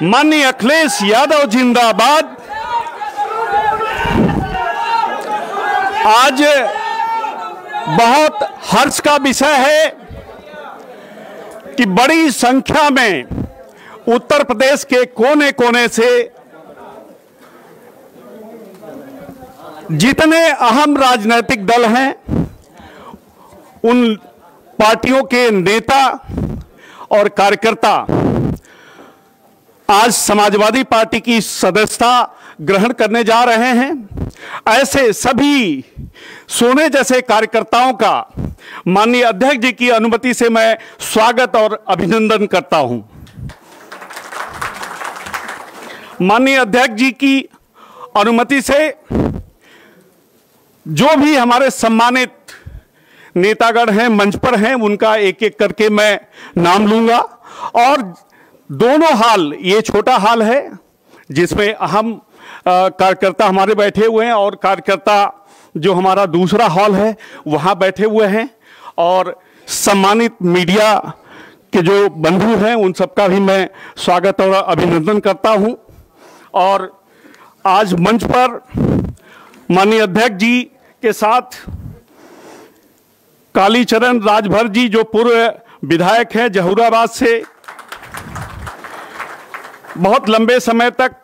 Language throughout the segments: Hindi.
माननीय अखिलेश यादव जिंदाबाद। आज बहुत हर्ष का विषय है कि बड़ी संख्या में उत्तर प्रदेश के कोने कोने से जितने अहम राजनीतिक दल हैं, उन पार्टियों के नेता और कार्यकर्ता आज समाजवादी पार्टी की सदस्यता ग्रहण करने जा रहे हैं। ऐसे सभी सोने जैसे कार्यकर्ताओं का माननीय अध्यक्ष जी की अनुमति से मैं स्वागत और अभिनंदन करता हूं। माननीय अध्यक्ष जी की अनुमति से जो भी हमारे सम्मानित नेतागण हैं, मंच पर हैं, उनका एक एक करके मैं नाम लूंगा। और दोनों हाल, ये छोटा हाल है जिसमें अहम कार्यकर्ता हमारे बैठे हुए हैं, और कार्यकर्ता जो हमारा दूसरा हॉल है वहां बैठे हुए हैं, और सम्मानित मीडिया के जो बंधु हैं उन सबका भी मैं स्वागत और अभिनंदन करता हूं। और आज मंच पर माननीय अध्यक्ष जी के साथ कालीचरण राजभर जी, जो पूर्व विधायक हैं जहूराबाद से, बहुत लंबे समय तक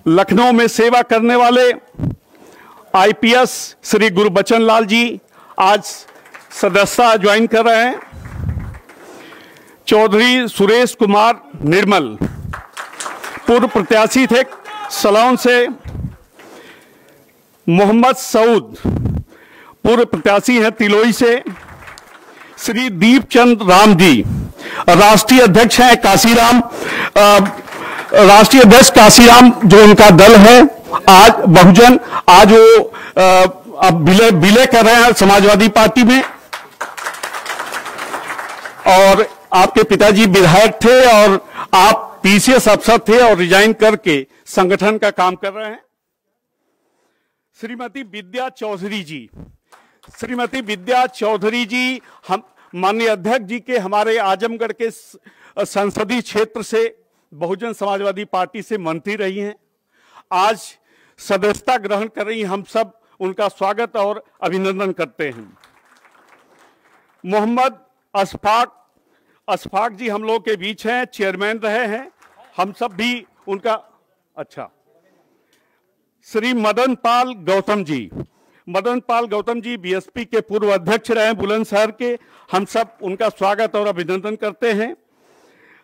लखनऊ में सेवा करने वाले आईपीएस श्री गुरबचन लाल जी आज सदस्यता ज्वाइन कर रहे हैं। चौधरी सुरेश कुमार निर्मल पूर्व प्रत्याशी थे सलौन से। मोहम्मद सऊद पूर्व प्रत्याशी हैं तिलोई से। श्री दीपचंद राम जी राष्ट्रीय अध्यक्ष हैं काशीराम, राष्ट्रीय अध्यक्ष काशीराम जो उनका दल है आज बहुजन, आज वो अब विलय कर रहे हैं समाजवादी पार्टी में। और आपके पिताजी विधायक थे और आप पीसीएस अफसर थे और रिजाइन करके संगठन का काम कर रहे हैं। श्रीमती विद्या चौधरी जी, श्रीमती विद्या चौधरी जी हम माननीय अध्यक्ष जी के हमारे आजमगढ़ के संसदीय क्षेत्र से बहुजन समाजवादी पार्टी से मंत्री रही हैं, आज सदस्यता ग्रहण कर रही हैं। हम सब उनका स्वागत और अभिनंदन करते हैं। मोहम्मद अशफाक जी हम लोग के बीच हैं, चेयरमैन रहे हैं, हम सब भी उनका अच्छा। श्री मदन पाल गौतम जी बीएसपी के पूर्व अध्यक्ष रहे हैं बुलंदशहर के, हम सब उनका स्वागत और अभिनंदन करते हैं।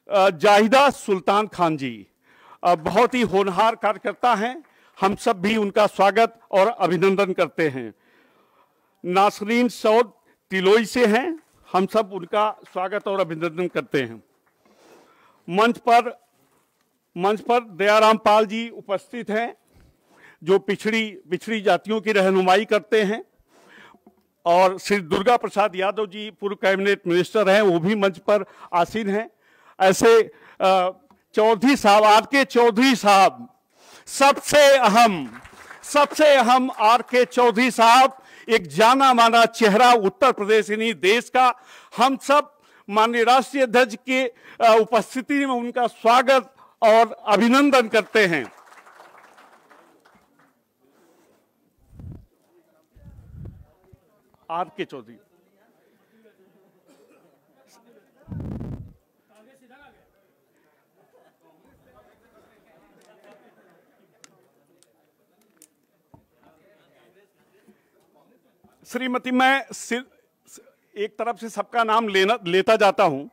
जाहिदा सुल्तान खान जी बहुत ही होनहार कार्यकर्ता हैं, हम सब भी उनका स्वागत और अभिनंदन करते हैं। नासरीन सऊद तिलोई से हैं, हम सब उनका स्वागत और अभिनंदन करते हैं। मंच पर दयाराम पाल जी उपस्थित हैं जो पिछड़ी जातियों की रहनुमाई करते हैं, और श्री दुर्गा प्रसाद यादव जी पूर्व कैबिनेट मिनिस्टर हैं, वो भी मंच पर आसीन हैं। ऐसे चौधरी साहब, आर के चौधरी साहब, सबसे अहम आर के चौधरी साहब, एक जाना माना चेहरा उत्तर प्रदेश यानी देश का। हम सब माननीय राष्ट्रीय अध्यक्ष के उपस्थिति में उनका स्वागत और अभिनंदन करते हैं। आर के चौधरी श्रीमती, मैं एक तरफ से सबका नाम लेता जाता हूं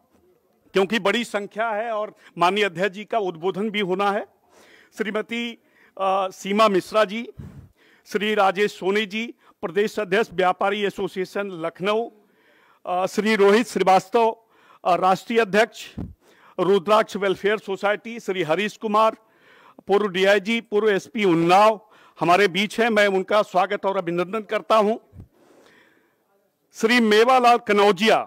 क्योंकि बड़ी संख्या है और माननीय अध्यक्ष जी का उद्बोधन भी होना है। श्रीमती सीमा मिश्रा जी, श्री राजेश सोनी जी प्रदेश अध्यक्ष व्यापारी एसोसिएशन लखनऊ, श्री रोहित श्रीवास्तव राष्ट्रीय अध्यक्ष रुद्राक्ष वेलफेयर सोसाइटी, श्री हरीश कुमार पूर्व डीआईजी पूर्व एसपी उन्नाव हमारे बीच हैं, मैं उनका स्वागत और अभिनंदन करता हूं। श्री मेवालाल कनौजिया,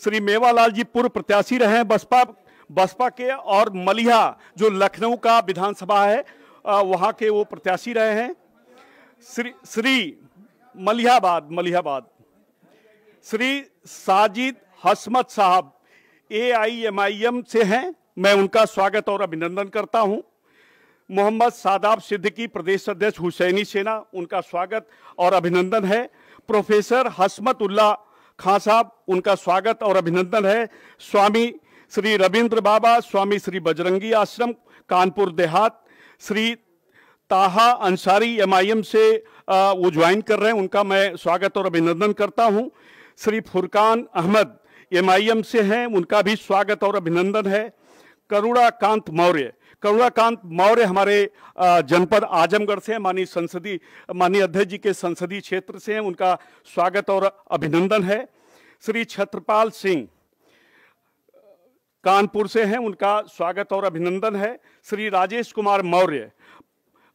श्री मेवालाल जी पूर्व प्रत्याशी रहे हैं बसपा के, और मलिहा जो लखनऊ का विधानसभा है वहां के वो प्रत्याशी रहे हैं। श्री मलिहाबाद श्री साजिद हसमत साहब AIMIM से हैं, मैं उनका स्वागत और अभिनंदन करता हूं। मोहम्मद सादाब सिद्दीकी प्रदेश अध्यक्ष हुसैनी सेना, उनका स्वागत और अभिनंदन है। प्रोफेसर हसमत उल्लाह खां साहब, उनका स्वागत और अभिनंदन है। स्वामी श्री रविंद्र बाबा, स्वामी श्री बजरंगी आश्रम कानपुर देहात, श्री ताहा अंसारी MIM से वो ज्वाइन कर रहे हैं, उनका मैं स्वागत और अभिनंदन करता हूं। श्री फुरकान अहमद MIM से हैं, उनका भी स्वागत और अभिनंदन है। करुणाकांत मौर्य हमारे जनपद आजमगढ़ से, माननीय अध्यक्ष जी के संसदीय क्षेत्र से हैं, उनका स्वागत और अभिनंदन है। श्री छत्रपाल सिंह कानपुर से हैं, उनका स्वागत और अभिनंदन है। श्री राजेश कुमार मौर्य,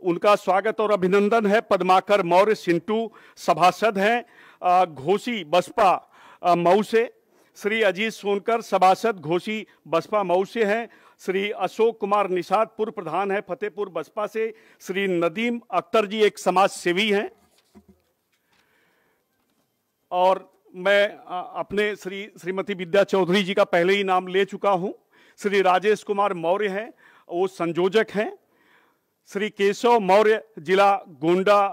उनका स्वागत और अभिनंदन है। पद्माकर मौर्य सिंटू सभासद हैं घोसी बसपा मऊ से। श्री अजीत सोनकर सभासद घोसी बसपा मऊ से हैं। श्री अशोक कुमार निषाद पूर्व प्रधान है फतेहपुर बसपा से। श्री नदीम अख्तर जी एक समाज सेवी हैं। और मैं अपने श्रीमती विद्या चौधरी जी का पहले ही नाम ले चुका हूं। श्री राजेश कुमार मौर्य हैं, वो संयोजक हैं। श्री केशव मौर्य जिला गोंडा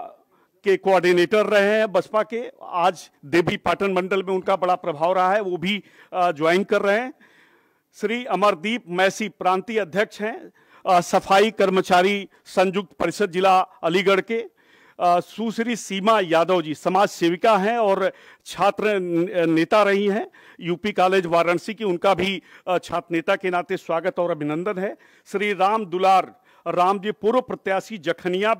के कोऑर्डिनेटर रहे हैं बसपा के, आज देवी पाटन मंडल में उनका बड़ा प्रभाव रहा है, वो भी ज्वाइन कर रहे हैं। श्री अमरदीप मैसी प्रांतीय अध्यक्ष हैं सफाई कर्मचारी संयुक्त परिषद जिला अलीगढ़ के। सुश्री सीमा यादव जी समाज सेविका हैं और छात्र नेता रही हैं यूपी कॉलेज वाराणसी की, उनका भी छात्र नेता के नाते स्वागत और अभिनंदन है। श्री राम दुलार राम जी पूर्व प्रत्याशी जखनिया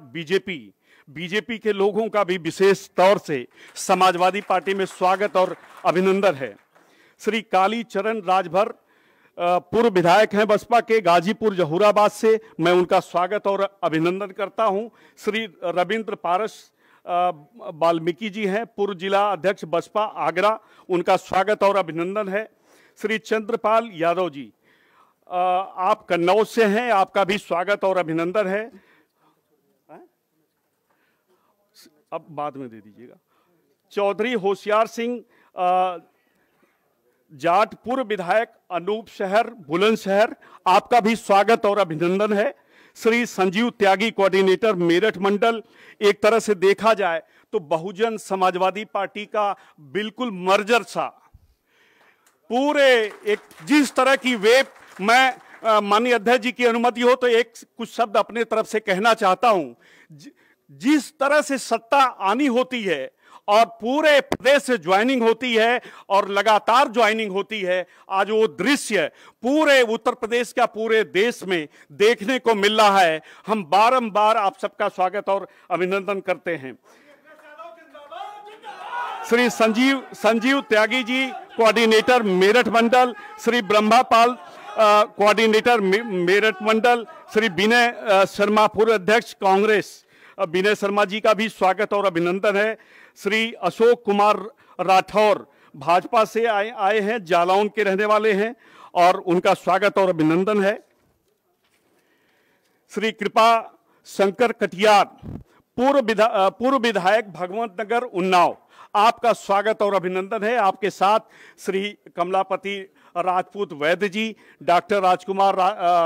बीजेपी के लोगों का भी विशेष तौर से समाजवादी पार्टी में स्वागत और अभिनंदन है। श्री काली चरण राजभर पूर्व विधायक हैं बसपा के गाजीपुर जहूराबाद से, मैं उनका स्वागत और अभिनंदन करता हूं। श्री रविंद्र पारस वाल्मीकि जी हैं पूर्व जिला अध्यक्ष बसपा आगरा, उनका स्वागत और अभिनंदन है। श्री चंद्रपाल यादव जी आप कन्नौज से हैं, आपका भी स्वागत और अभिनंदन है। अब बाद में दे दीजिएगा। चौधरी होशियार सिंह जाट पूर्व विधायक अनूप शहर बुलंदशहर, आपका भी स्वागत और अभिनंदन है। श्री संजीव त्यागी कोऑर्डिनेटर मेरठ मंडल, एक तरह से देखा जाए तो बहुजन समाजवादी पार्टी का बिल्कुल मर्जर सा पूरे एक जिस तरह की वेब, मैं माननीय अध्यक्ष जी की अनुमति हो तो एक कुछ शब्द अपने तरफ से कहना चाहता हूं। जिस तरह से सत्ता आनी होती है और पूरे प्रदेश से ज्वाइनिंग होती है और लगातार ज्वाइनिंग होती है, आज वो दृश्य पूरे उत्तर प्रदेश का पूरे देश में देखने को मिल रहा है। हम बारंबार आप सबका स्वागत और अभिनंदन करते हैं। श्री संजीव त्यागी जी कोऑर्डिनेटर मेरठ मंडल, श्री ब्रह्मापाल कोऑर्डिनेटर मेरठ मंडल, श्री विनय शर्मा पूर्व अध्यक्ष कांग्रेस, विनय शर्मा जी का भी स्वागत और अभिनंदन है। श्री अशोक कुमार राठौर भाजपा से आए हैं, जालौन के रहने वाले हैं और उनका स्वागत और अभिनंदन है। श्री कृपा शंकर कटियार पूर्व विधायक भगवंत नगर उन्नाव, आपका स्वागत और अभिनंदन है। आपके साथ श्री कमलापति राजपूत वैद्य जी, डॉक्टर राजकुमार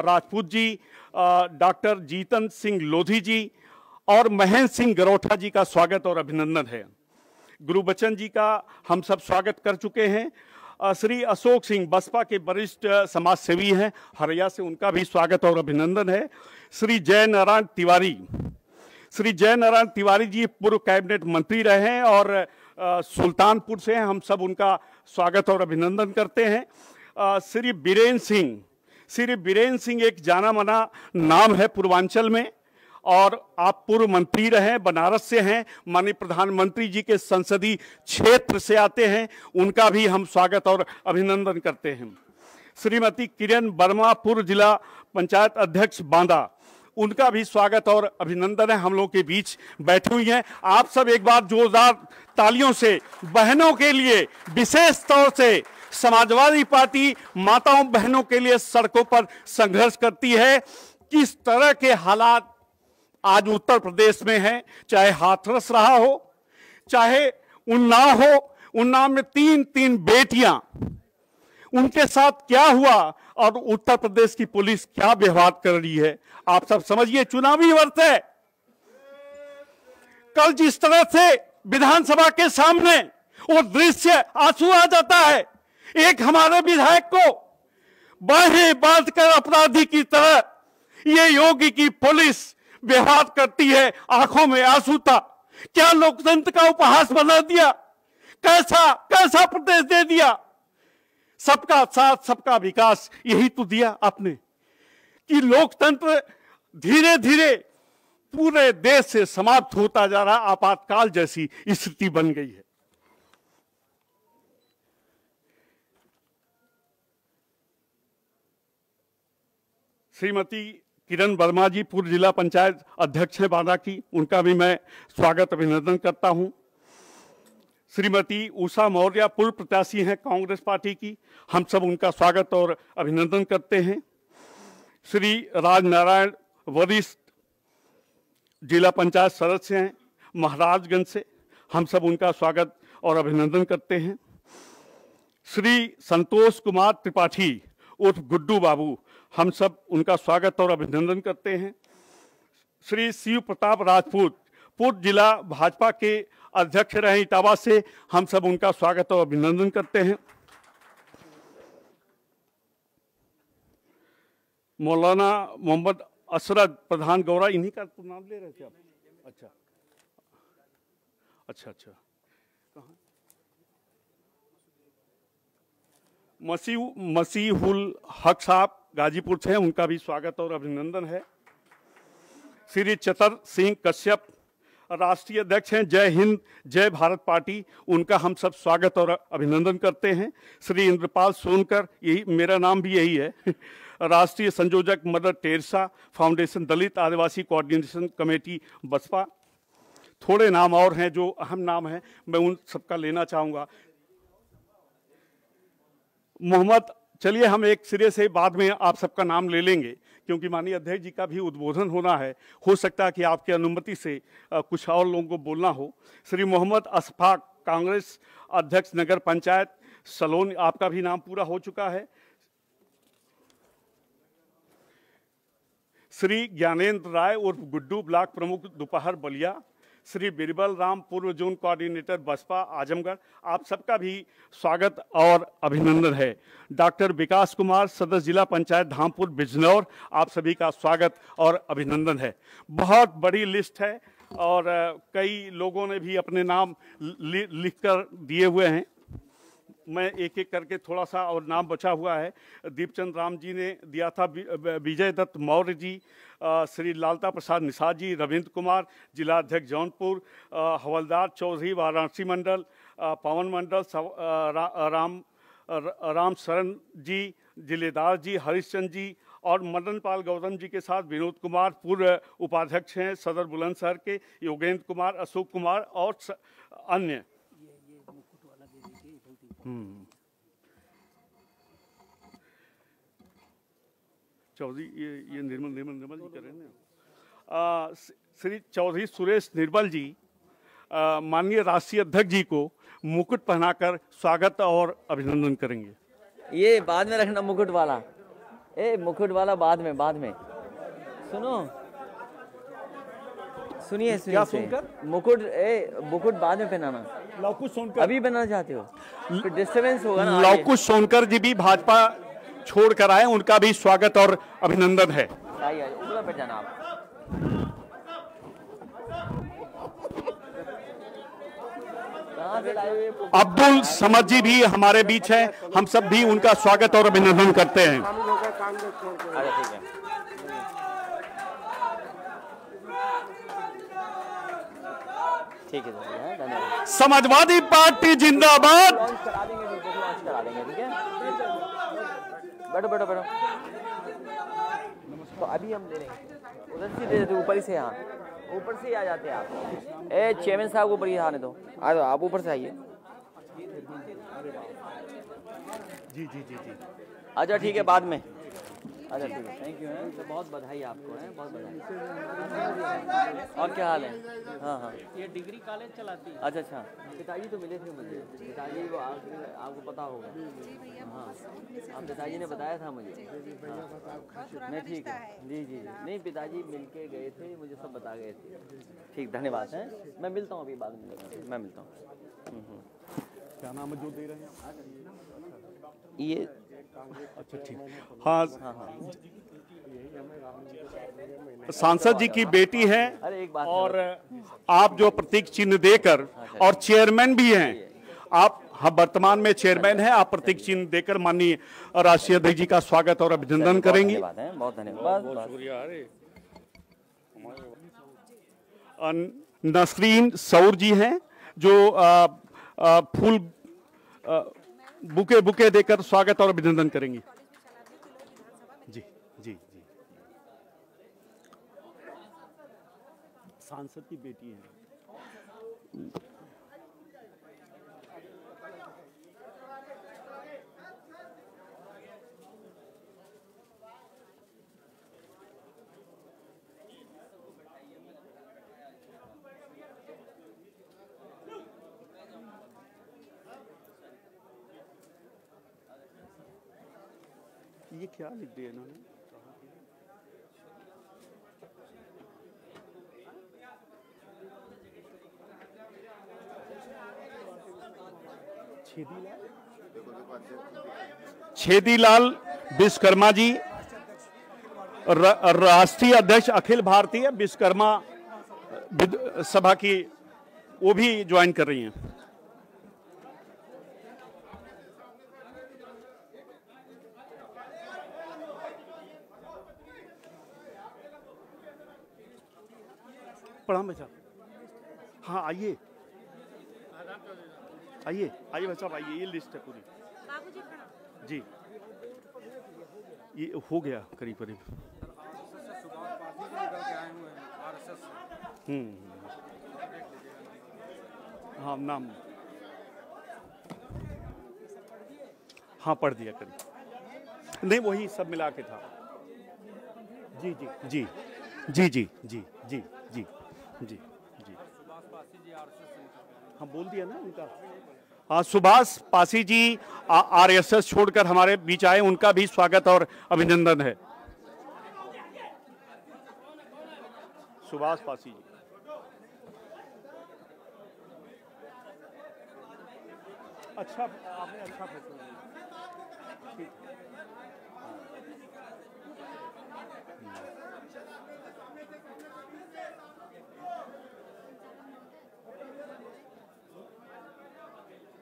राजपूत जी, डॉक्टर जीतन सिंह लोधी जी और महेंद्र सिंह गरोठा जी का स्वागत और अभिनंदन है। गुरुबचन जी का हम सब स्वागत कर चुके हैं। श्री अशोक सिंह बसपा के वरिष्ठ समाज सेवी हैं हरिया से, उनका भी स्वागत और अभिनंदन है। श्री जयनारायण तिवारी जी पूर्व कैबिनेट मंत्री रहे हैं और सुल्तानपुर से हैं, हम सब उनका स्वागत और अभिनंदन करते हैं। श्री बीरेन सिंह एक जाना माना नाम है पूर्वांचल में और आप पूर्व मंत्री रहे, बनारस से हैं, माननीय प्रधानमंत्री जी के संसदीय क्षेत्र से आते हैं, उनका भी हम स्वागत और अभिनंदन करते हैं। श्रीमती किरण वर्मा पूर्व जिला पंचायत अध्यक्ष बांदा, उनका भी स्वागत और अभिनंदन है, हम लोग के बीच बैठी हुई हैं। आप सब एक बार जोरदार तालियों से बहनों के लिए, विशेष तौर से समाजवादी पार्टी माताओं बहनों के लिए सड़कों पर संघर्ष करती है। किस तरह के हालात आज उत्तर प्रदेश में है, चाहे हाथरस रहा हो, चाहे उन्नाव हो, उन्नाव में तीन बेटियां, उनके साथ क्या हुआ और उत्तर प्रदेश की पुलिस क्या व्यवहार कर रही है, आप सब समझिए। चुनावी वर्ष है, कल जिस तरह से विधानसभा के सामने वो दृश्य आंसू आ जाता है, एक हमारे विधायक को बाहें बांधकर अपराधी की तरह ये योगी की पुलिस व्यवहार करती है, आंखों में आंसू था। क्या लोकतंत्र का उपहास बना दिया, कैसा कैसा प्रदेश दे दिया। सबका साथ सबका विकास यही तो दिया आपने, कि लोकतंत्र धीरे धीरे पूरे देश से समाप्त होता जा रहा, आपातकाल जैसी स्थिति बन गई है। श्रीमती किरण वर्मा जी पूर्व जिला पंचायत अध्यक्ष हैं बांदा की, उनका भी मैं स्वागत अभिनंदन करता हूं। श्रीमती उषा मौर्य पूर्व प्रत्याशी हैं कांग्रेस पार्टी की, हम सब उनका स्वागत और अभिनंदन करते हैं। श्री राजनारायण वरिष्ठ जिला पंचायत सदस्य हैं महाराजगंज से, हम सब उनका स्वागत और अभिनंदन करते हैं। श्री संतोष कुमार त्रिपाठी उर्फ गुड्डू बाबू, हम सब उनका स्वागत और अभिनंदन करते हैं। श्री शिव प्रताप राजपूत पूर्व जिला भाजपा के अध्यक्ष रहे इटावा से, हम सब उनका स्वागत और अभिनंदन करते हैं। मौलाना मोहम्मद असरद प्रधान गौरा, इन्हीं का तो नाम ले रहे थे आप? अच्छा अच्छा अच्छा, मसीहुल हक साहब गाजीपुर से हैं, उनका भी स्वागत और अभिनंदन है। श्री चतर सिंह कश्यप राष्ट्रीय अध्यक्ष हैं जय हिंद जय भारत पार्टी, उनका हम सब स्वागत और अभिनंदन करते हैं। श्री इंद्रपाल सोनकर, यही मेरा नाम भी यही है, राष्ट्रीय संयोजक मदर टेरेसा फाउंडेशन दलित आदिवासी कोऑर्डिनेशन कमेटी बसपा। थोड़े नाम और हैं जो अहम नाम हैं, मैं उन सबका लेना चाहूँगा। मोहम्मद, चलिए हम एक सिरे से बाद में आप सबका नाम ले लेंगे, क्योंकि माननीय अध्यक्ष जी का भी उद्बोधन होना है, हो सकता है कि आपकी अनुमति से कुछ और लोगों को बोलना हो। श्री मोहम्मद अशफाक कांग्रेस अध्यक्ष नगर पंचायत सलोन, आपका भी नाम पूरा हो चुका है। श्री ज्ञानेंद्र राय उर्फ गुड्डू ब्लॉक प्रमुख दोपहर बलिया। श्री बिरबल राम पूर्व जोन कोऑर्डिनेटर बसपा आजमगढ़, आप सबका भी स्वागत और अभिनंदन है। डॉक्टर विकास कुमार सदस्य जिला पंचायत धामपुर बिजनौर, आप सभी का स्वागत और अभिनंदन है। बहुत बड़ी लिस्ट है और कई लोगों ने भी अपने नाम लिख कर दिए हुए हैं, मैं एक एक करके थोड़ा सा और नाम बचा हुआ है। दीपचंद राम जी ने दिया था, विजय दत्त मौर्य जी, श्री लालता प्रसाद निषाद जी, रविंद्र कुमार जिला अध्यक्ष जौनपुर, हवलदार चौधरी वाराणसी मंडल, पवन मंडल, राम शरण जी, जिलेदार जी, हरिश्चंद्र जी और मदन पाल गौतम जी के साथ विनोद कुमार पूर्व उपाध्यक्ष हैं सदर बुलंदशहर के, योगेंद्र कुमार, अशोक कुमार और अन्य। चौधरी ये निर्मल जी कर रहे हैं। श्री चौधरी सुरेश निर्मल जी माननीय राष्ट्रीय अध्यक्ष जी को मुकुट पहनाकर स्वागत और अभिनंदन करेंगे। ये बाद में रखना मुकुट वाला, मुकुट वाला बाद में सुनो, सुनिए क्या सुनकर? मुकुट बाद में पहनाना। लवकुश सोनकर अभी बनाना चाहते हो, फिर डिस्टर्बेंस होगा ना। लवकुश सोनकर जी भी भाजपा छोड़ कर आए, उनका भी स्वागत और अभिनंदन है। ऊपर बैठ जाना आप। अब्दुल समद जी भी हमारे बीच हैं, हम सब भी उनका स्वागत और अभिनंदन करते हैं। अरे ठीक है, ठीक है, धन्यवाद। समाजवादी पार्टी जिंदाबाद। करा देंगे, ठीक है। बैठो। तो अभी हम ले लेंगे, उधर से दे देते, ऊपर से, यहाँ ऊपर से आ जाते हैं आप। चेयरमैन साहब को ऊपर ही आने दो, आ जाओ आप ऊपर से आइए। जी। अच्छा ठीक है, बाद में। अच्छा ठीक है, थैंक यू है, तो बहुत बधाई आपको है, बहुत बधाई। और क्या हाल है? हाँ हाँ, ये डिग्री कॉलेज चलाती है। अच्छा अच्छा, पिताजी तो मिले थे मुझे, पिताजी वो आपको पता होगा। हाँ, आप पिताजी ने बताया था मुझे। हाँ नहीं ठीक है, जी जी जी, नहीं पिताजी मिल के गए थे, मुझे सब बता गए थे। ठीक, धन्यवाद है, मैं मिलता हूँ अभी बाद में, मैं मिलता हूँ। क्या नाम है जो दे रहे हैं ये अच्छा ठीक। हाँ, सांसद जी की बेटी है अरे एक बात और आप जो प्रतीक चिन्ह देकर और चेयरमैन भी हैं आप, हाँ वर्तमान में चेयरमैन हैं, आप प्रतीक चिन्ह देकर माननीय राष्ट्रीय अध्यक्ष जी का स्वागत और अभिनंदन करेंगे। धन्यवाद है, बहुत धन्यवाद, बहुत शुक्रिया। नसरीन सौर जी हैं जो फूल बुके देकर स्वागत और अभिनंदन करेंगी। जी जी जी, सांसद की बेटी है। ये क्या लिख दिया इन्होंने? छेदीलाल विश्वकर्मा जी, राष्ट्रीय अध्यक्ष अखिल भारतीय विश्वकर्मा सभा की, वो भी ज्वाइन कर रही हैं। प्रणाम भाई साहब। हाँ आइए आइए आइए भाई साहब आइए, ये लिस्ट है पूरी। जी ये हो गया करीब करीब। हाँ नाम, हाँ पढ़ दिया करीब, नहीं वही सब मिला के था। जी जी जी जी जी जी जी जी जी जी, हाँ बोल दिया ना उनका। हाँ सुभाष पासी जी आरएसएस छोड़कर हमारे बीच आए, उनका भी स्वागत और अभिनंदन है। सुभाष पासी जी, अच्छा आपने अच्छा फैसला लिया। ठीक।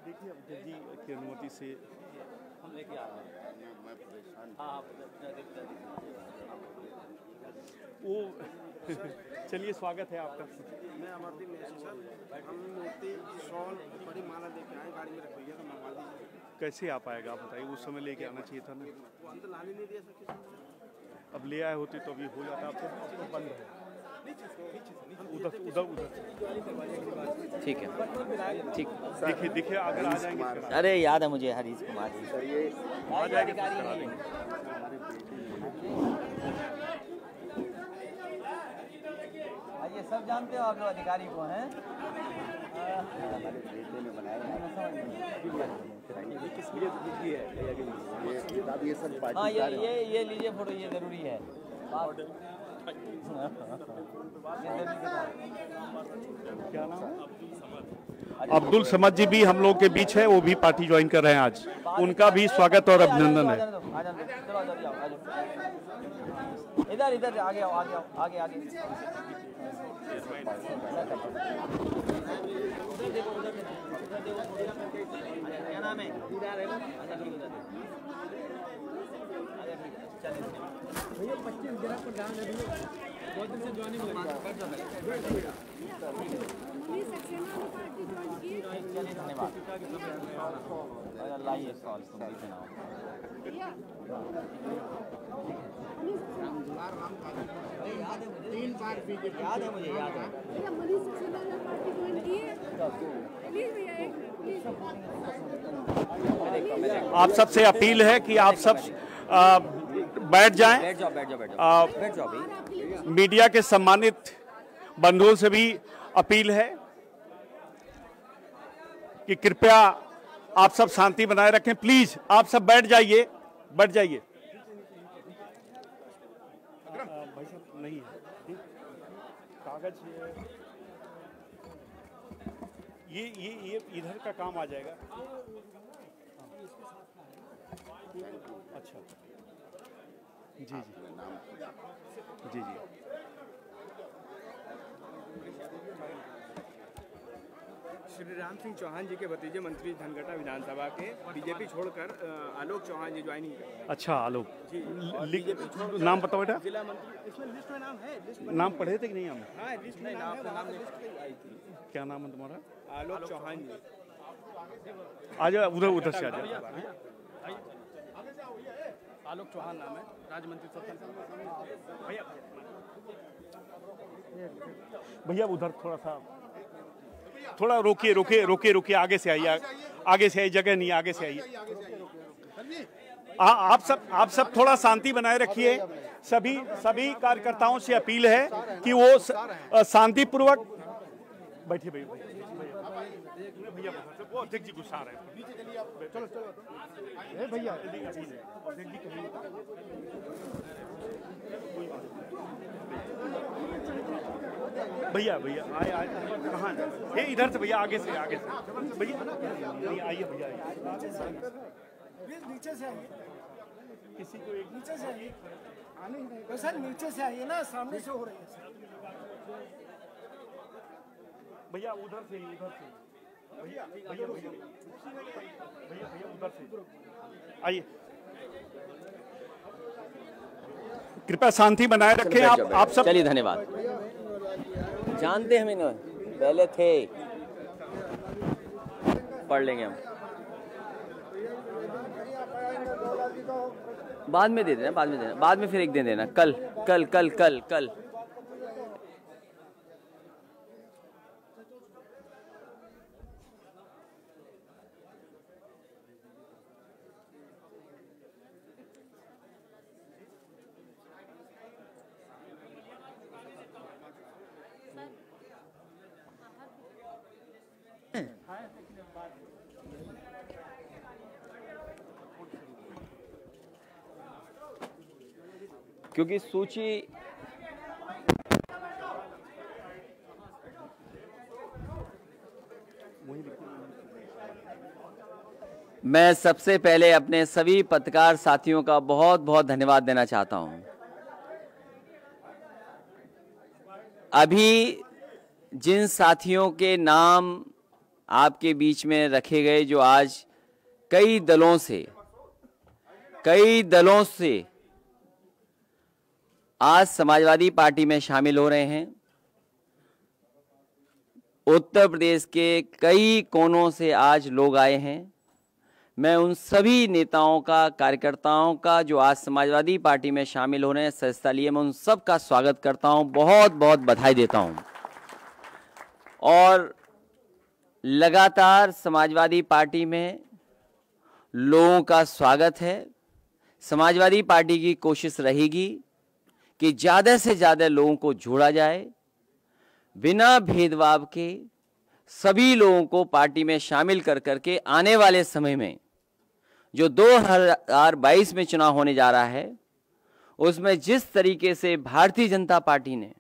देखिए अब जज जी की अनुमति से हम लेके आ रहे हैं। हाँ वो चलिए स्वागत है आपका। मैं अमरदीप सर, हम मूर्ति शॉल बड़ी माला लेके आए, गाड़ी में रख भैया का मंगवा दीजिए। कैसे आ पाएगा आप बताइए, उस समय लेके आना चाहिए था ना। वो अंदर लाने नहीं दिया सर किसी। अब ले आए होते तो अभी हो जाता, अब तो बंद है। उधर उधर उधर ठीक है, ठीक। देखिए देखिए अगर आ जाएंगे। अरे याद है मुझे हरीश कुमार जी, आ जाएंगे तो करा देंगे। ये सब जानते हो आप लोग अधिकारी को हैं? हाँ ये लीजिए फोटो, ये जरूरी है। क्या नाम है? अब्दुल समद जी भी हम लोग के बीच है, वो भी पार्टी ज्वाइन कर रहे हैं आज, उनका भी स्वागत और अभिनंदन है। इधर इधर आगे आओ, आगे आओ, आगे आगे। क्या नाम है? भैया 25 ग्राम पर ध्यान दे, बहुत दिन से ज्वाइनिंग हो रही है। धन्यवाद। लाइए सवाल तुम भी सुनाओ। याद है मुझे, याद है। आप सबसे अपील है कि आप सब बैठ जाएं। बैठ जाओ बैठ जाओ बैठ जाओ बैठ जाओ भाई। मीडिया के सम्मानित बंधुओं से भी अपील है कि कृपया आप सब शांति बनाए रखें। प्लीज आप सब बैठ जाइए, बैठ जाइए। भाई साहब नहीं है कागज, ये इधर का काम आ जाएगा। अच्छा जी जी जी जी। श्री राम सिंह चौहान जी के भतीजे मंत्री धनगटा विधानसभा के बीजेपी छोड़कर आलोक चौहान जी ज्वाइनिंग कर रहे हैं। अच्छा आलोक जी नाम बताओ बेटा। जिला मंत्री इसमें लिस्ट में नाम है, लिस्ट में नाम पढ़े थे कि नहीं हम? हाँ लिस्ट में नाम है, नाम लिस्ट आई थी। क्या नाम है तुम्हारा? आलोक चौहान जी। आ जाओ उधर, उधर से आ जाओ। आलोक चौहान नाम है, राज्य मंत्री भैया भैया उधर थोड़ा रोकिए रोकिए रोकिए रोकिए, आगे से आइए, आगे से आइए, जगह नहीं, आगे से आइए। आप सब थोड़ा शांति बनाए रखिए। सभी कार्यकर्ताओं से अपील है कि वो शांतिपूर्वक बैठिए। भैया वो अध्यक्ष जी गुस्सा रहे हैं। चलो चलो भैया भैया भैया आए कहाँ ये? इधर से भैया, आगे से भैया नहीं आइए भैया, नीचे से आइए, किसी को एक नीचे से आइए, आने ही नहीं सर, नीचे से आइए ना, सामने से हो रही है सर। भैया उधर से भैया भैया भैया भैया उधर से आइए। कृपया शांति बनाए रखें। आप सब चलिए, धन्यवाद। जानते हम इन्हें, पहले थे, पढ़ लेंगे हम, बाद में दे देना, बाद में फिर एक दे देना, कल कल कल कल कल। क्योंकि सूची मैं सबसे पहले अपने सभी पत्रकार साथियों का बहुत बहुत धन्यवाद देना चाहता हूं। अभी जिन साथियों के नाम आपके बीच में रखे गए, जो आज कई दलों से आज समाजवादी पार्टी में शामिल हो रहे हैं, उत्तर प्रदेश के कई कोनों से आज लोग आए हैं, मैं उन सभी नेताओं का, कार्यकर्ताओं का जो आज समाजवादी पार्टी में शामिल हो रहे हैं सदस्यता लिए, मैं उन सब का स्वागत करता हूं, बहुत बहुत बधाई देता हूं। और लगातार समाजवादी पार्टी में लोगों का स्वागत है। समाजवादी पार्टी की कोशिश रहेगी कि ज़्यादा से ज़्यादा लोगों को जोड़ा जाए, बिना भेदभाव के सभी लोगों को पार्टी में शामिल कर करके आने वाले समय में जो 2022 में चुनाव होने जा रहा है, उसमें जिस तरीके से भारतीय जनता पार्टी ने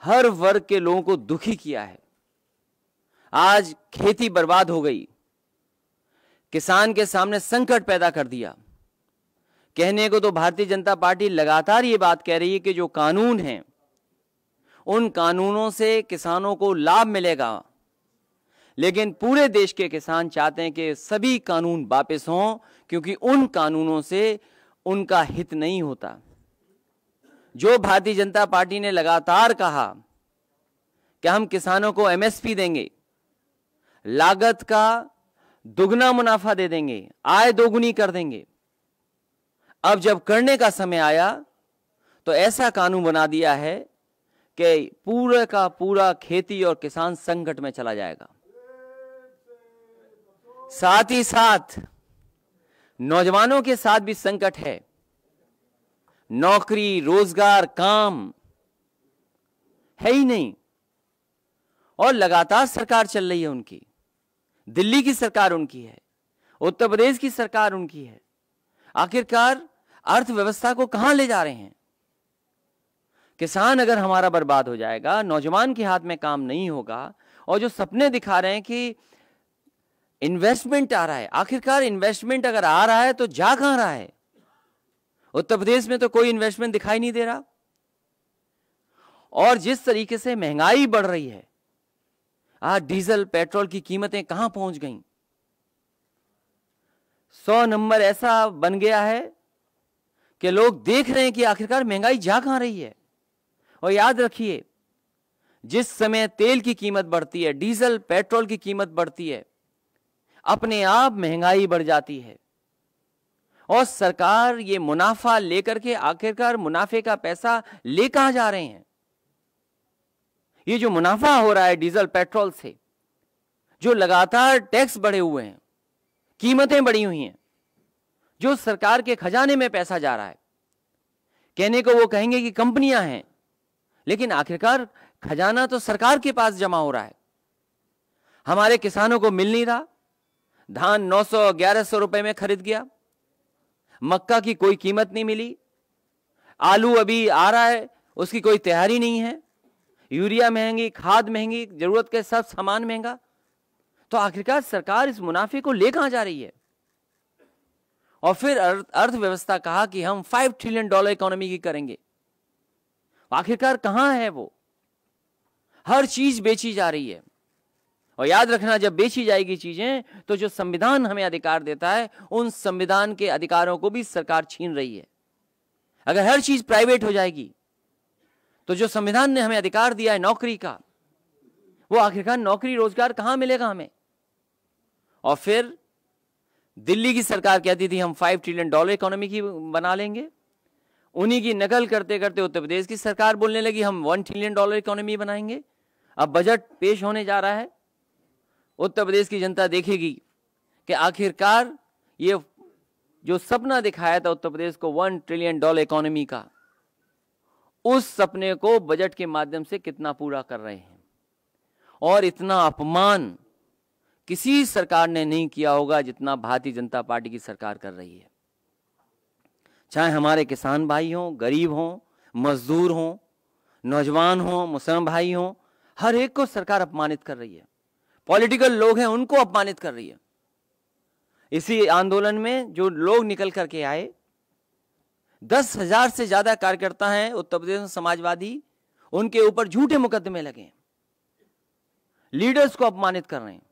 हर वर्ग के लोगों को दुखी किया है, आज खेती बर्बाद हो गई, किसान के सामने संकट पैदा कर दिया। कहने को तो भारतीय जनता पार्टी लगातार ये बात कह रही है कि जो कानून हैं, उन कानूनों से किसानों को लाभ मिलेगा, लेकिन पूरे देश के किसान चाहते हैं कि सभी कानून वापस हों, क्योंकि उन कानूनों से उनका हित नहीं होता। जो भारतीय जनता पार्टी ने लगातार कहा कि हम किसानों को एमएसपी देंगे, लागत का दुगना मुनाफा दे देंगे, आय दोगुनी कर देंगे, अब जब करने का समय आया तो ऐसा कानून बना दिया है कि पूरा का पूरा खेती और किसान संकट में चला जाएगा। साथ ही साथ नौजवानों के साथ भी संकट है। नौकरी, रोजगार, काम है ही नहीं। और लगातार सरकार चल रही है उनकी, दिल्ली की सरकार उनकी है, उत्तर प्रदेश की सरकार उनकी है। आखिरकार अर्थव्यवस्था को कहां ले जा रहे हैं? किसान अगर हमारा बर्बाद हो जाएगा, नौजवान के हाथ में काम नहीं होगा, और जो सपने दिखा रहे हैं कि इन्वेस्टमेंट आ रहा है, आखिरकार इन्वेस्टमेंट अगर आ रहा है तो जा कहां रहा है? उत्तर प्रदेश में तो कोई इन्वेस्टमेंट दिखाई नहीं दे रहा। और जिस तरीके से महंगाई बढ़ रही है, आज डीजल पेट्रोल की कीमतें कहां पहुंच गईं? 100 नंबर ऐसा बन गया है कि लोग देख रहे हैं कि आखिरकार महंगाई जा कहां रही है। और याद रखिए, जिस समय तेल की कीमत बढ़ती है, डीजल पेट्रोल की कीमत बढ़ती है, अपने आप महंगाई बढ़ जाती है। और सरकार ये मुनाफा लेकर के आखिरकार मुनाफे का पैसा ले कहां जा रहे हैं? ये जो मुनाफा हो रहा है डीजल पेट्रोल से, जो लगातार टैक्स बढ़े हुए हैं, कीमतें बढ़ी हुई हैं, जो सरकार के खजाने में पैसा जा रहा है। कहने को वो कहेंगे कि कंपनियां हैं, लेकिन आखिरकार खजाना तो सरकार के पास जमा हो रहा है। हमारे किसानों को मिल नहीं रहा। धान 900-1100 रुपए में खरीद गया, मक्का की कोई कीमत नहीं मिली, आलू अभी आ रहा है उसकी कोई तैयारी नहीं है, यूरिया महंगी, खाद महंगी, जरूरत के सब सामान महंगा। तो आखिरकार सरकार इस मुनाफे को ले कहां जा रही है? और फिर अर्थव्यवस्था कहा कि हम $5 ट्रिलियन इकोनॉमी की करेंगे। आखिरकार कहां है वो? हर चीज बेची जा रही है। और याद रखना, जब बेची जाएगी चीजें तो जो संविधान हमें अधिकार देता है, उन संविधान के अधिकारों को भी सरकार छीन रही है। अगर हर चीज प्राइवेट हो जाएगी तो जो संविधान ने हमें अधिकार दिया है नौकरी का, वो आखिरकार नौकरी रोजगार कहां मिलेगा हमें? और फिर दिल्ली की सरकार कहती थी हम $5 ट्रिलियन इकोनॉमी की बना लेंगे। उन्हीं की नकल करते करते उत्तर प्रदेश की सरकार बोलने लगी हम $1 ट्रिलियन इकोनॉमी बनाएंगे। अब बजट पेश होने जा रहा है, उत्तर प्रदेश की जनता देखेगी कि आखिरकार ये जो सपना दिखाया था उत्तर प्रदेश को $1 ट्रिलियन इकोनॉमी का, उस सपने को बजट के माध्यम से कितना पूरा कर रहे हैं। और इतना अपमान किसी सरकार ने नहीं किया होगा जितना भारतीय जनता पार्टी की सरकार कर रही है। चाहे हमारे किसान भाई हों, गरीब हों, मजदूर हों, नौजवान हों, मुसलमान भाई हों, हर एक को सरकार अपमानित कर रही है। पॉलिटिकल लोग हैं उनको अपमानित कर रही है। इसी आंदोलन में जो लोग निकल करके आए, 10,000 से ज्यादा कार्यकर्ता हैं उत्तर प्रदेश में समाजवादी, उनके ऊपर झूठे मुकदमे लगे हैं, लीडर्स को अपमानित कर रहे हैं।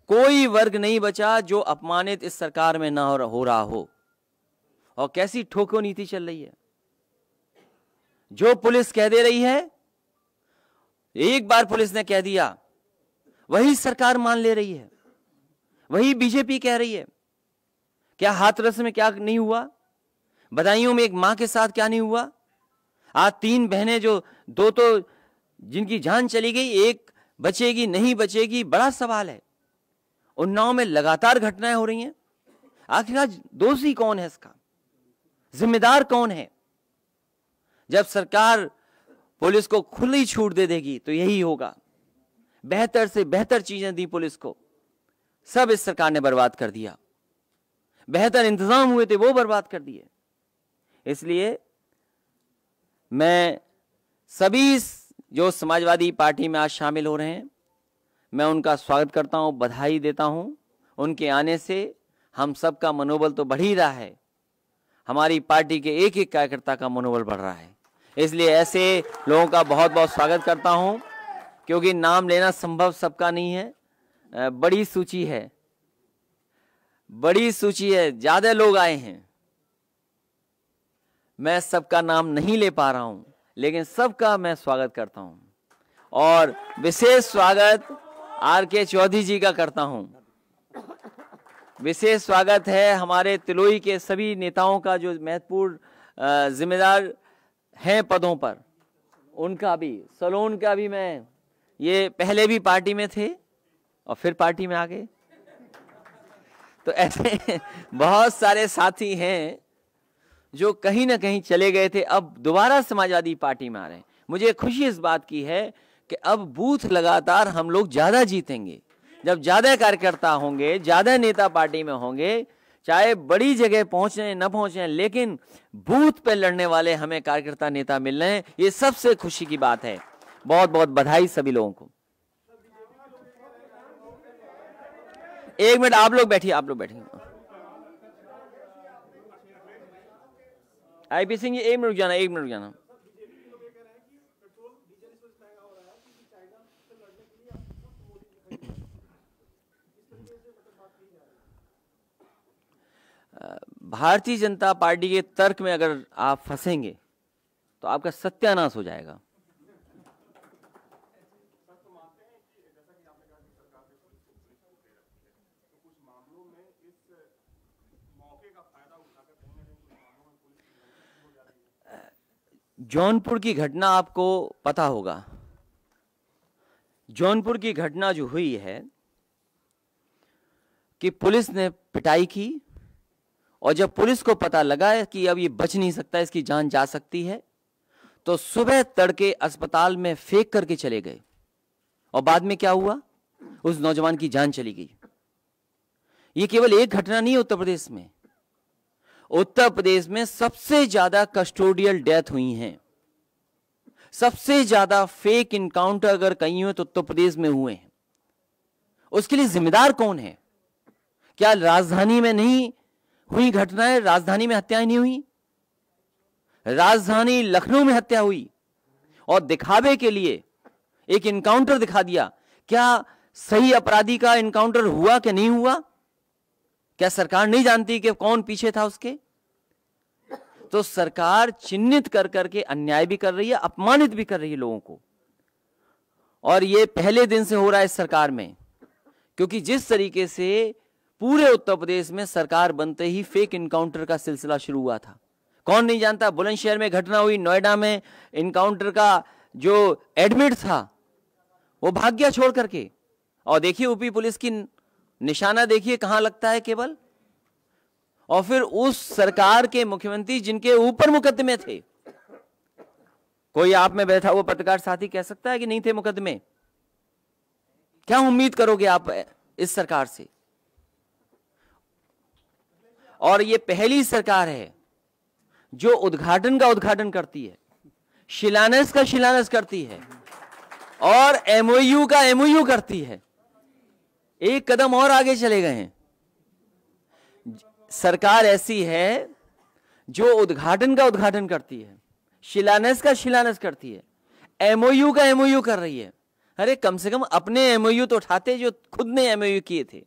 कोई वर्ग नहीं बचा जो अपमानित इस सरकार में ना हो रहा हो। और कैसी ठोको नीति चल रही है। जो पुलिस कह दे रही है, एक बार पुलिस ने कह दिया, वही सरकार मान ले रही है, वही बीजेपी कह रही है। क्या हाथरस में क्या नहीं हुआ? बदायूं में एक मां के साथ क्या नहीं हुआ? आज 3 बहनें जो 2 तो जिनकी जान चली गई, एक बचेगी नहीं बचेगी, बड़ा सवाल है। उन्नाव में लगातार घटनाएं हो रही हैं। आखिरकार दोषी कौन है इसका? जिम्मेदार कौन है? जब सरकार पुलिस को खुली छूट दे देगी तो यही होगा। बेहतर से बेहतर चीजें दी पुलिस को, सब इस सरकार ने बर्बाद कर दिया। बेहतर इंतजाम हुए थे वो बर्बाद कर दिए। इसलिए मैं सभी जो समाजवादी पार्टी में आज शामिल हो रहे हैं, मैं उनका स्वागत करता हूं, बधाई देता हूं। उनके आने से हम सबका मनोबल तो बढ़ ही रहा है, हमारी पार्टी के एक एक कार्यकर्ता का मनोबल बढ़ रहा है। इसलिए ऐसे लोगों का बहुत बहुत स्वागत करता हूं, क्योंकि नाम लेना संभव सबका नहीं है। बड़ी सूची है, बड़ी सूची है, ज्यादा लोग आए हैं, मैं सबका नाम नहीं ले पा रहा हूं, लेकिन सबका मैं स्वागत करता हूं। और विशेष स्वागत आर.के. चौधरी जी का करता हूं। विशेष स्वागत है हमारे तिलोई के सभी नेताओं का जो महत्वपूर्ण जिम्मेदार हैं पदों पर, उनका भी। सलोन का भी, मैं ये पहले भी पार्टी में थे और फिर पार्टी में आ गए, तो ऐसे बहुत सारे साथी हैं जो कहीं ना कहीं चले गए थे, अब दोबारा समाजवादी पार्टी में आ रहे हैं। मुझे खुशी इस बात की है कि अब बूथ लगातार हम लोग ज्यादा जीतेंगे। जब ज्यादा कार्यकर्ता होंगे, ज्यादा नेता पार्टी में होंगे, चाहे बड़ी जगह पहुंचे न पहुंचे, लेकिन बूथ पे लड़ने वाले हमें कार्यकर्ता नेता मिल रहे हैं, ये सबसे खुशी की बात है। बहुत बहुत बधाई सभी लोगों को। एक मिनट आप लोग बैठिए, आप लोग बैठिए। आईपी सिंह जी, 1 मिनट रुक जाना, 1 मिनट रुक जाना। भारतीय जनता पार्टी के तर्क में अगर आप फंसेंगे तो आपका सत्यानाश हो जाएगा। जौनपुर की घटना आपको पता होगा। जौनपुर की घटना जो हुई है कि पुलिस ने पिटाई की, और जब पुलिस को पता लगा कि अब ये बच नहीं सकता, इसकी जान जा सकती है, तो सुबह तड़के अस्पताल में फेंक करके चले गए। और बाद में क्या हुआ? उस नौजवान की जान चली गई। ये केवल एक घटना नहीं है उत्तर प्रदेश में। उत्तर प्रदेश में सबसे ज्यादा कस्टोडियल डेथ हुई हैं। सबसे ज्यादा फेक इनकाउंटर अगर कहीं हुए तो उत्तर प्रदेश में हुए हैं। उसके लिए जिम्मेदार कौन है? क्या राजधानी में नहीं हुई घटनाएं? राजधानी में हत्याएं नहीं हुई? राजधानी लखनऊ में हत्या हुई और दिखावे के लिए एक इनकाउंटर दिखा दिया। क्या सही अपराधी का इनकाउंटर हुआ कि नहीं हुआ? क्या सरकार नहीं जानती कि कौन पीछे था उसके? तो सरकार चिन्हित कर करके अन्याय भी कर रही है, अपमानित भी कर रही है लोगों को। और ये पहले दिन से हो रहा है इस सरकार में, क्योंकि जिस तरीके से पूरे उत्तर प्रदेश में सरकार बनते ही फेक इनकाउंटर का सिलसिला शुरू हुआ था। कौन नहीं जानता? बुलंदशहर में घटना हुई, नोएडा में इनकाउंटर का जो एडमिट था वो भाग गया छोड़ करके। और देखिए यूपी पुलिस की निशाना देखिए कहां लगता है केवल। और फिर उस सरकार के मुख्यमंत्री जिनके ऊपर मुकदमे थे, कोई आप में बैठा हुआ पत्रकार साथी कह सकता है कि नहीं थे मुकदमे? क्या उम्मीद करोगे आप इस सरकार से? और ये पहली सरकार है जो उद्घाटन का उद्घाटन करती है, शिलान्यास का शिलान्यास करती है और एमओयू का एमओयू करती है। एक कदम और आगे चले गए हैं। सरकार ऐसी है जो उद्घाटन का उद्घाटन करती है, शिलान्यास का शिलान्यास करती है, एमओयू का एमओयू कर रही है। अरे कम से कम अपने एमओयू तो उठाते जो खुद ने एमओयू किए थे।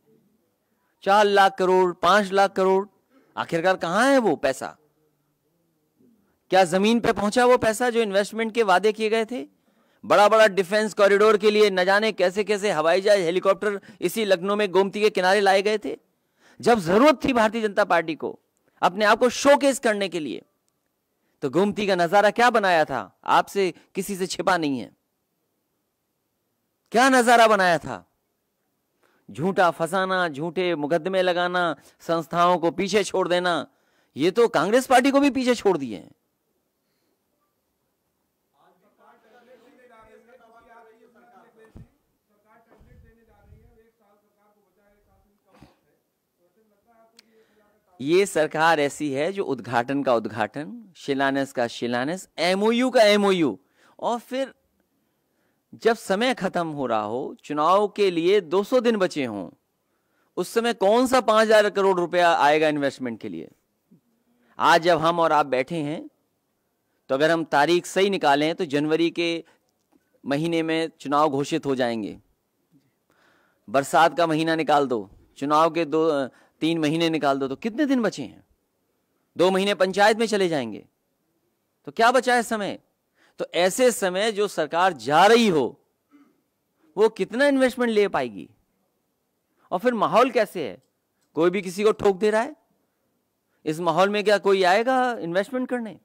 4 लाख करोड़, 5 लाख करोड़, आखिरकार कहां है वो पैसा? क्या जमीन पे पहुंचा वो पैसा जो इन्वेस्टमेंट के वादे किए गए थे? बड़ा बड़ा डिफेंस कॉरिडोर के लिए न जाने कैसे कैसे हवाई जहाज, हेलीकॉप्टर इसी लखनऊ में गोमती के किनारे लाए गए थे। जब जरूरत थी भारतीय जनता पार्टी को अपने आप को शोकेस करने के लिए, तो गोमती का नजारा क्या बनाया था? आपसे किसी से छिपा नहीं है। क्या नजारा बनाया था? झूठा फंसाना, झूठे मुकदमे लगाना, संस्थाओं को पीछे छोड़ देना। ये तो कांग्रेस पार्टी को भी पीछे छोड़ दिए हैं। ये सरकार ऐसी है जो उद्घाटन का उद्घाटन, शिलान्यास का शिलान्यास, एमओयू का एमओयू, और फिर जब समय खत्म हो रहा हो, चुनाव के लिए 200 दिन बचे हों, उस समय कौन सा 5,000 करोड़ रुपया आएगा इन्वेस्टमेंट के लिए? आज जब हम और आप बैठे हैं तो अगर हम तारीख सही निकालें तो जनवरी के महीने में चुनाव घोषित हो जाएंगे। बरसात का महीना निकाल दो, चुनाव के 2-3 महीने निकाल दो, तो कितने दिन बचे हैं? 2 महीने पंचायत में चले जाएंगे, तो क्या बचा है समय? तो ऐसे समय जो सरकार जा रही हो वो कितना इन्वेस्टमेंट ले पाएगी? और फिर माहौल कैसे है? कोई भी किसी को ठोक दे रहा है। इस माहौल में क्या कोई आएगा इन्वेस्टमेंट करने?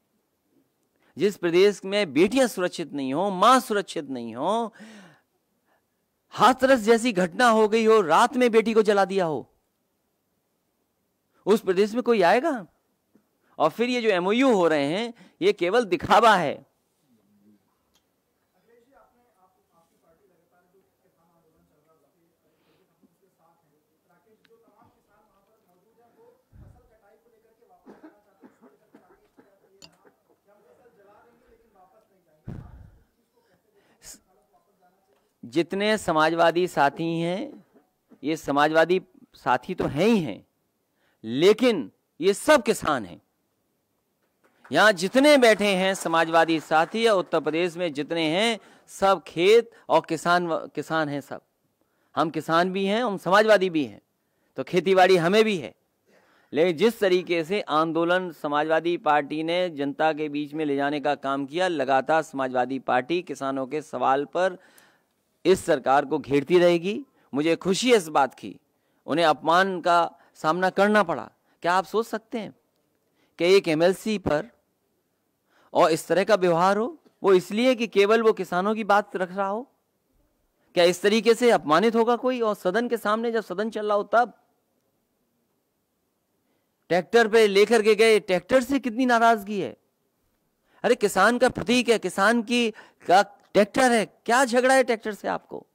जिस प्रदेश में बेटियां सुरक्षित नहीं हो, मां सुरक्षित नहीं हो, हाथरस जैसी घटना हो गई हो, रात में बेटी को जला दिया हो, उस प्रदेश में कोई आएगा? और फिर ये जो MOU हो रहे हैं ये केवल दिखावा है। जितने समाजवादी साथी हैं, ये समाजवादी साथी तो हैं ही हैं, लेकिन ये सब किसान हैं। यहां जितने बैठे हैं समाजवादी साथी या उत्तर प्रदेश में जितने हैं, सब खेत और किसान हैं सब। हम किसान भी हैं, हम समाजवादी भी हैं, तो खेतीबाड़ी हमें भी है। लेकिन जिस तरीके से आंदोलन समाजवादी पार्टी ने जनता के बीच में ले जाने का काम किया, लगातार समाजवादी पार्टी किसानों के सवाल पर इस सरकार को घेरती रहेगी। मुझे खुशी है इस बात की, उन्हें अपमान का सामना करना पड़ा। क्या आप सोच सकते हैं कि एक MLC पर और इस तरह का व्यवहार हो, वो इसलिए कि केवल वो किसानों की बात रख रहा हो? क्या इस तरीके से अपमानित होगा कोई? और सदन के सामने जब सदन चल रहा हो तब ट्रैक्टर पे लेकर के गए, ट्रैक्टर से कितनी नाराजगी है। अरे किसान का प्रतीक है, किसान की का ट्रैक्टर है, क्या झगड़ा है ट्रैक्टर से आपको?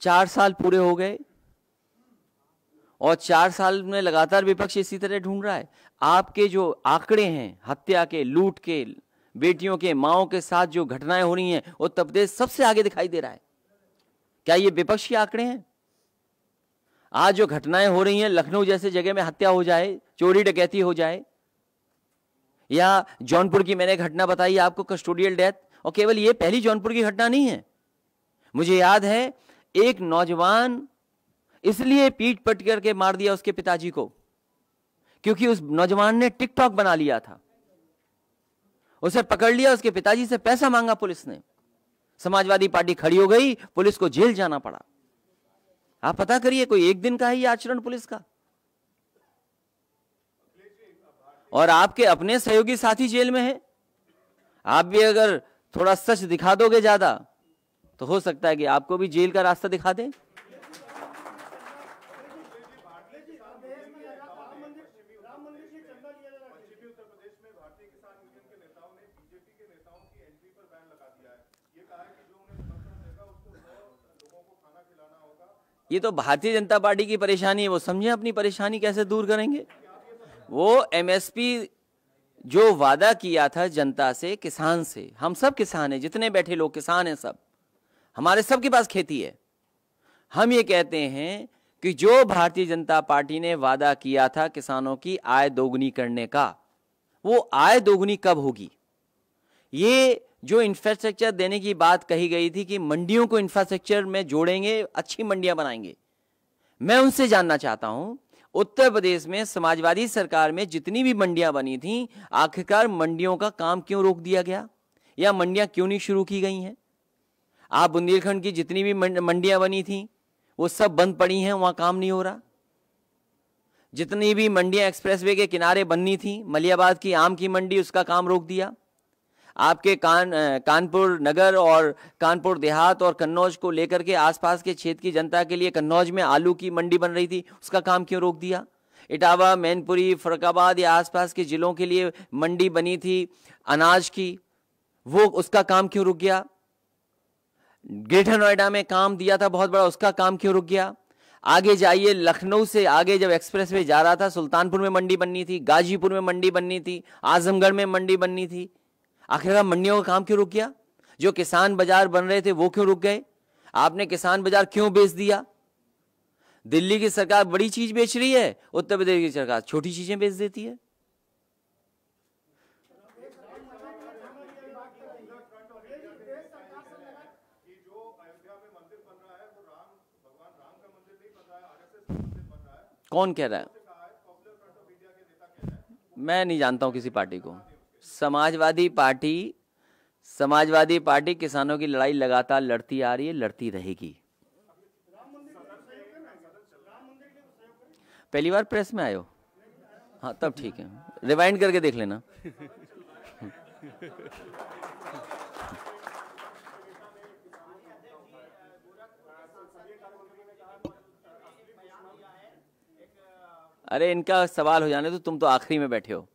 चार साल पूरे हो गए और 4 साल में लगातार विपक्ष इसी तरह ढूंढ रहा है। आपके जो आंकड़े हैं हत्या के, लूट के, बेटियों के, माओं के साथ जो घटनाएं हो रही हैं, उत्तर प्रदेश सबसे आगे दिखाई दे रहा है। क्या ये विपक्ष के आंकड़े हैं? आज जो घटनाएं हो रही हैं, लखनऊ जैसे जगह में हत्या हो जाए, चोरी डकैती हो जाए, या जौनपुर की मैंने घटना बताई आपको, कस्टोडियल डेथ, और केवल ये पहली जौनपुर की घटना नहीं है। मुझे याद है एक नौजवान इसलिए पीट पट करके मार दिया उसके पिताजी को, क्योंकि उस नौजवान ने टिकटॉक बना लिया था। उसे पकड़ लिया, उसके पिताजी से पैसा मांगा पुलिस ने, समाजवादी पार्टी खड़ी हो गई, पुलिस को जेल जाना पड़ा। आप पता करिए, कोई एक दिन का है ये आचरण पुलिस का। और आपके अपने सहयोगी साथी जेल में है। आप भी अगर थोड़ा सच दिखा दोगे ज्यादा, तो हो सकता है कि आपको भी जेल का रास्ता दिखा दे। ये तो भारतीय जनता पार्टी की परेशानी है, वो समझे अपनी परेशानी कैसे दूर करेंगे। वो MSP जो वादा किया था जनता से, किसान से, हम सब किसान हैं, जितने बैठे लोग किसान हैं, सब हमारे सब के पास खेती है। हम ये कहते हैं कि जो भारतीय जनता पार्टी ने वादा किया था किसानों की आय दोगुनी करने का, वो आय दोगुनी कब होगी? ये जो इंफ्रास्ट्रक्चर देने की बात कही गई थी कि मंडियों को इंफ्रास्ट्रक्चर में जोड़ेंगे, अच्छी मंडियां बनाएंगे, मैं उनसे जानना चाहता हूं, उत्तर प्रदेश में समाजवादी सरकार में जितनी भी मंडियां बनी थी, आखिरकार मंडियों का काम क्यों रोक दिया गया, या मंडियां क्यों नहीं शुरू की गई हैं? आप बुंदेलखंड की जितनी भी मंडियां बनी थी वो सब बंद पड़ी हैं, वहां काम नहीं हो रहा। जितनी भी मंडियां एक्सप्रेसवे के किनारे बननी थी, मलियाबाद की आम की मंडी, उसका काम रोक दिया। आपके कानपुर नगर और कानपुर देहात और कन्नौज को लेकर के आसपास के क्षेत्र की जनता के लिए कन्नौज में आलू की मंडी बन रही थी, उसका काम क्यों रोक दिया? इटावा, मैनपुरी, फरुखाबाद या आसपास के जिलों के लिए मंडी बनी थी अनाज की, वो उसका काम क्यों रुक गया? ग्रेटर नोएडा में काम दिया था बहुत बड़ा, उसका काम क्यों रुक गया? आगे जाइए, लखनऊ से आगे जब एक्सप्रेसवे जा रहा था, सुल्तानपुर में मंडी बननी थी, गाजीपुर में मंडी बननी थी, आजमगढ़ में मंडी बननी थी, आखिरकार मंडियों का काम क्यों रुक गया? जो किसान बाजार बन रहे थे वो क्यों रुक गए? आपने किसान बाजार क्यों बेच दिया? दिल्ली की सरकार बड़ी चीज बेच रही है, उत्तर प्रदेश की सरकार छोटी चीजें बेच देती है। कौन कह रहा है? मैं नहीं जानता हूं किसी पार्टी को। समाजवादी पार्टी किसानों की लड़ाई लगातार लड़ती आ रही है, लड़ती रहेगी। पहली बार प्रेस में आए हो? हाँ, तब ठीक है, रिवाइंड करके देख लेना। अरे इनका सवाल हो जाने तो, तुम तो आखिरी में बैठे हो।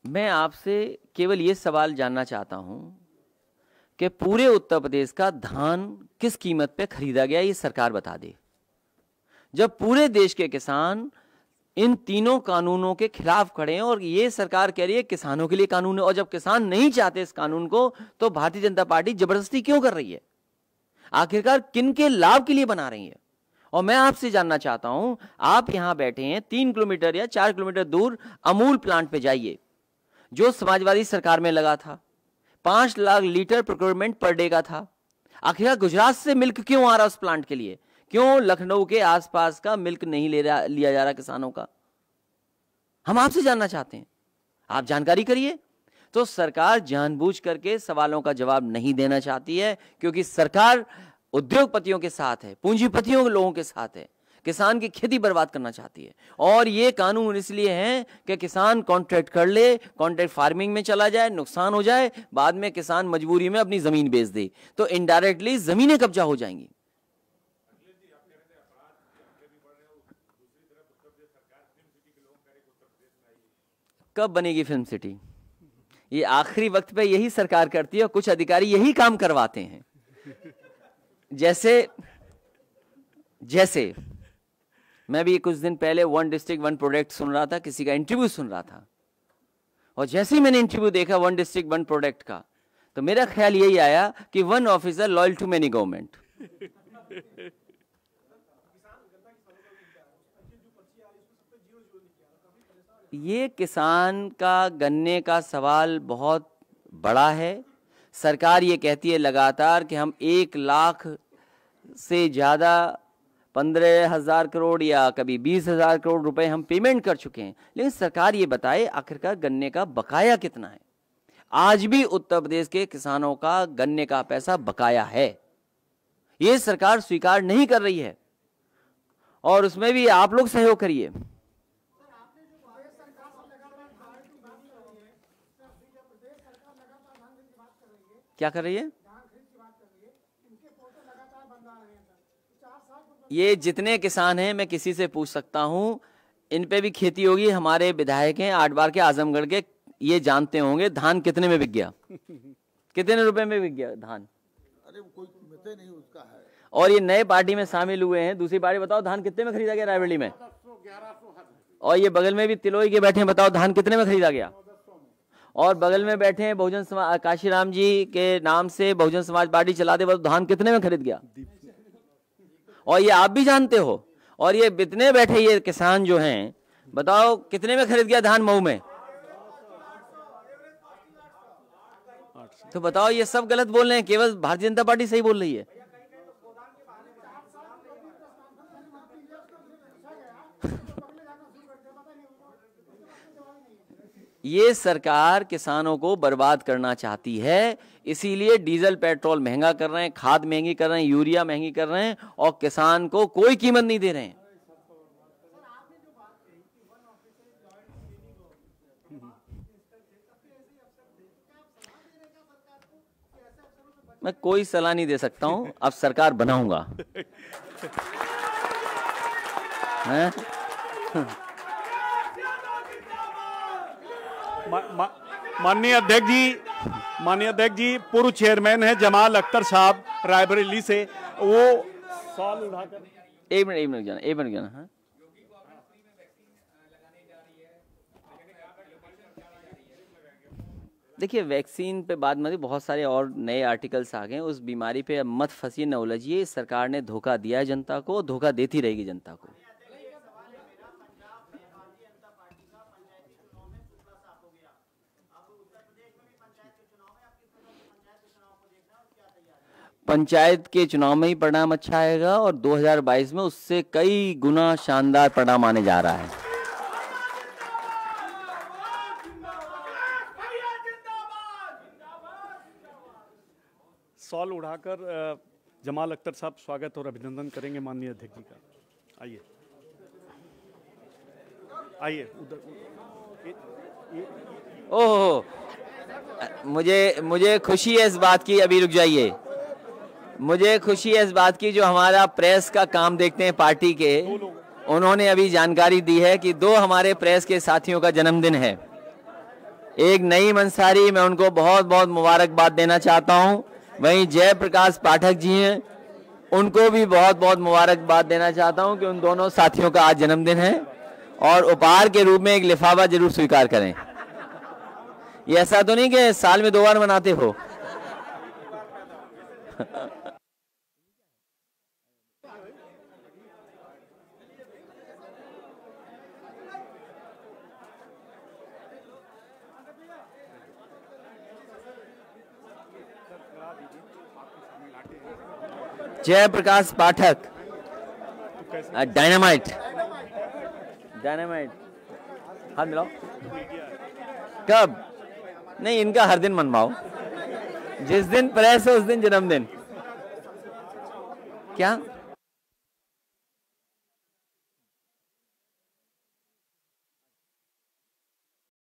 मैं आपसे केवल ये सवाल जानना चाहता हूं कि पूरे उत्तर प्रदेश का धान किस कीमत पे खरीदा गया, ये सरकार बता दे। जब पूरे देश के किसान इन तीनों कानूनों के खिलाफ खड़े हैं और ये सरकार कह रही है किसानों के लिए कानून है, और जब किसान नहीं चाहते इस कानून को तो भारतीय जनता पार्टी जबरदस्ती क्यों कर रही है? आखिरकार किन के लाभ के लिए बना रही है? और मैं आपसे जानना चाहता हूं, आप यहां बैठे हैं, 3 किलोमीटर या 4 किलोमीटर दूर अमूल प्लांट पे जाइए, जो समाजवादी सरकार में लगा था। 5 lakh litre procurement per day का था। आखिरकार गुजरात से मिल्क क्यों आ रहा उस प्लांट के लिए? क्यों लखनऊ के आसपास का मिल्क नहीं लिया जा रहा किसानों का? हम आपसे जानना चाहते हैं, आप जानकारी करिए। तो सरकार जानबूझ करके सवालों का जवाब नहीं देना चाहती है, क्योंकि सरकार उद्योगपतियों के साथ है, पूंजीपतियों के लोगों के साथ है, किसान की खेती बर्बाद करना चाहती है। और ये कानून इसलिए है कि किसान कॉन्ट्रैक्ट कर ले, कॉन्ट्रैक्ट फार्मिंग में चला जाए, नुकसान हो जाए, बाद में किसान मजबूरी में अपनी जमीन बेच दे, तो इनडायरेक्टली जमीनें कब्जा हो जाएंगी। कब बनेगी फिल्म सिटी? ये आखिरी वक्त पे यही सरकार करती है और कुछ अधिकारी यही काम करवाते हैं। जैसे मैं भी कुछ दिन पहले 1 डिस्ट्रिक्ट 1 प्रोडक्ट सुन रहा था, किसी का इंटरव्यू सुन रहा था, और जैसे ही मैंने इंटरव्यू देखा 1 डिस्ट्रिक्ट 1 प्रोडक्ट का, तो मेरा ख्याल यही आया कि 1 officer loyal to many government. ये किसान का गन्ने का सवाल बहुत बड़ा है। सरकार ये कहती है लगातार कि हम 1 लाख से ज़्यादा 15,000 करोड़ या कभी 20,000 करोड़ रुपए हम पेमेंट कर चुके हैं, लेकिन सरकार ये बताए आखिरकार गन्ने का बकाया कितना है। आज भी उत्तर प्रदेश के किसानों का गन्ने का पैसा बकाया है, ये सरकार स्वीकार नहीं कर रही है, और उसमें भी आप लोग सहयोग करिए। क्या कर रही है? ये जितने किसान हैं, मैं किसी से पूछ सकता हूं, इन पे भी खेती होगी। हमारे विधायक हैं 8 बार के आजमगढ़ के, ये जानते होंगे धान कितने में बिक गया, कितने रुपए में बिक गया धान। अरे कोई कीमत नहीं उसका है। और ये नए पार्टी में शामिल हुए हैं, दूसरी पार्टी बताओ धान कितने में खरीदा गया रायबरेली में। और ये बगल में भी तिलोई के बैठे हैं, बताओ धान कितने में खरीदा गया। और बगल में बैठे हैं बहुजन समाज, काशीराम जी के नाम से बहुजन समाज पार्टी चलाते वक्त धान कितने में खरीद गया, और ये आप भी जानते हो। और ये इतने बैठे ये किसान जो हैं, बताओ कितने में खरीद गया धान मऊ में। तो बताओ ये सब गलत बोल रहे हैं, केवल भारतीय जनता पार्टी सही बोल रही है। ये सरकार किसानों को बर्बाद करना चाहती है, इसीलिए डीजल पेट्रोल महंगा कर रहे हैं, खाद महंगी कर रहे हैं, यूरिया महंगी कर रहे हैं, और किसान को कोई कीमत नहीं दे रहे हैं। मैं कोई सलाह नहीं दे सकता हूं, अब सरकार बनाऊंगा। माननीय अध्यक्ष जी पूर्व चेयरमैन है जमाल अख्तर साहब रायबरेली से, वो सवाल उठाकर एक मिनट जाना। हाँ, देखिए वैक्सीन पे बात मत, बहुत सारे और नए आर्टिकल्स आ गए, उस बीमारी पे मत फंसिए, न उलझिए। सरकार ने धोखा दिया है जनता को, धोखा देती रहेगी जनता को। पंचायत के चुनाव में ही परिणाम अच्छा आएगा, और 2022 में उससे कई गुना शानदार परिणाम आने जा रहा है। सवाल उठाकर जमाल अख्तर साहब स्वागत और अभिनंदन करेंगे माननीय अध्यक्ष जी का। आइए उधर। ओह मुझे खुशी है इस बात की, अभी रुक जाइए, मुझे खुशी है इस बात की जो हमारा प्रेस का काम देखते हैं पार्टी के, उन्होंने अभी जानकारी दी है कि 2 हमारे प्रेस के साथियों का जन्मदिन है। एक नईम अंसारी, मैं उनको बहुत बहुत मुबारकबाद देना चाहता हूं। वहीं जयप्रकाश पाठक जी हैं, उनको भी बहुत बहुत मुबारकबाद देना चाहता हूं कि उन दोनों साथियों का आज जन्मदिन है और उपहार के रूप में एक लिफाफा जरूर स्वीकार करें। ये ऐसा तो नहीं कि साल में 2 बार मनाते हो। जयप्रकाश पाठक, डायनामाइट हाथ मिलाओ। कब? नहीं, इनका हर दिन मनवाओ, जिस दिन प्रेस है उस दिन जन्मदिन। क्या